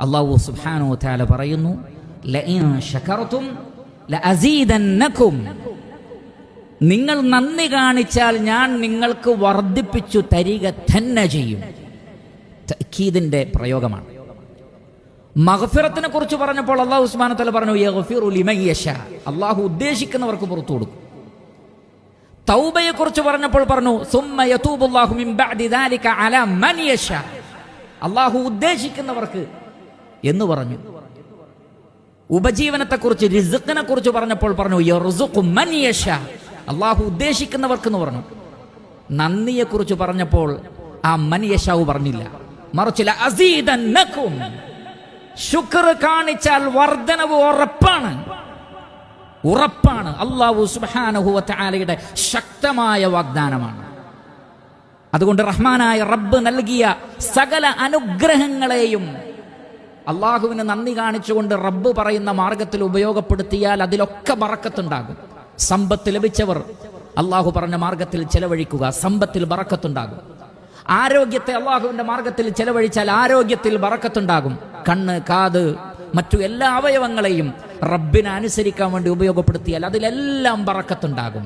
അല്ലാഹു സുബ്ഹാനഹു വ തആല പറയുന്നു, ലഇൻ ശകർതും ലഅസീദന്നകും, നിങ്ങൾ നന്ദി കാണിച്ചാൽ ഞാൻ നിങ്ങൾക്ക് വർദ്ധിപ്പിച്ചു തരിക തന്നെ ചെയ്യും. തഅക്കീദിന്റെ പ്രയോഗമാണ്. മഗ്ഫിറത്തിനെ കുറിച്ച് പറഞ്ഞപ്പോൾ അല്ലാഹു സുബ്ഹാനഹു വ തആല പറഞ്ഞു, യഗ്ഫിറു ലിമൻ യശാ, അല്ലാഹു ഉദ്ദേശിക്കുന്നവർക്ക് പുറത്തു കൊടുക്കും. തൗബയെ കുറിച്ച് പറഞ്ഞപ്പോൾ പറഞ്ഞു, സുമ്മ യതൂബുല്ലാഹു മിൻ ബഅദി ദാലിക അലാ മൻ യശാ, അല്ലാഹു ഉദ്ദേശിക്കുന്നവർക്ക് എന്ന് പറഞ്ഞു. ഉപജീവനത്തെക്കുറിച്ച്, റിസ്ഖിനെ കുറിച്ച് പറഞ്ഞപ്പോൾ പറഞ്ഞു, യർസുഖു മൻ യശാ, അല്ലാഹു ഉദ്ദേശിക്കുന്നവർക്ക് എന്ന് പറഞ്ഞു. നന്ദിയെക്കുറിച്ച് പറഞ്ഞപ്പോൾ ആ മൻ യശാവ് പറഞ്ഞില്ല, മറിച്ച് ലഅസീദന്നകും, ശുക്ർ കാണിച്ചാൽ വർദ്ധനവ് ഉറപ്പാണ്. അല്ലാഹു സുബ്ഹാനഹു വ തആലയുടെ ശക്തമായ വാഗ്ദാനമാണ്. അതുകൊണ്ട് റഹ്മാനായ റബ്ബ് നൽകിയ സകല അനുഗ്രഹങ്ങളെയും അള്ളാഹുവിന് നന്ദി കാണിച്ചുകൊണ്ട് റബ്ബ് പറയുന്ന മാർഗത്തിൽ ഉപയോഗപ്പെടുത്തിയാൽ അതിലൊക്കെ ബറക്കത്തുണ്ടാകും. സമ്പത്ത് ലഭിച്ചവർ അള്ളാഹു പറഞ്ഞ മാർഗത്തിൽ ചെലവഴിക്കുക, സമ്പത്തിൽ ബറക്കത്തുണ്ടാകും. ആരോഗ്യത്തെ അള്ളാഹുവിന്റെ മാർഗത്തിൽ ചെലവഴിച്ചാൽ ആരോഗ്യത്തിൽ ബറക്കത്തുണ്ടാകും. കണ്ണ്, കാത്, മറ്റു എല്ലാ അവയവങ്ങളെയും റബ്ബിനെ അനുസരിക്കാൻ വേണ്ടി ഉപയോഗപ്പെടുത്തിയാൽ അതിലെല്ലാം ബറക്കത്തുണ്ടാകും.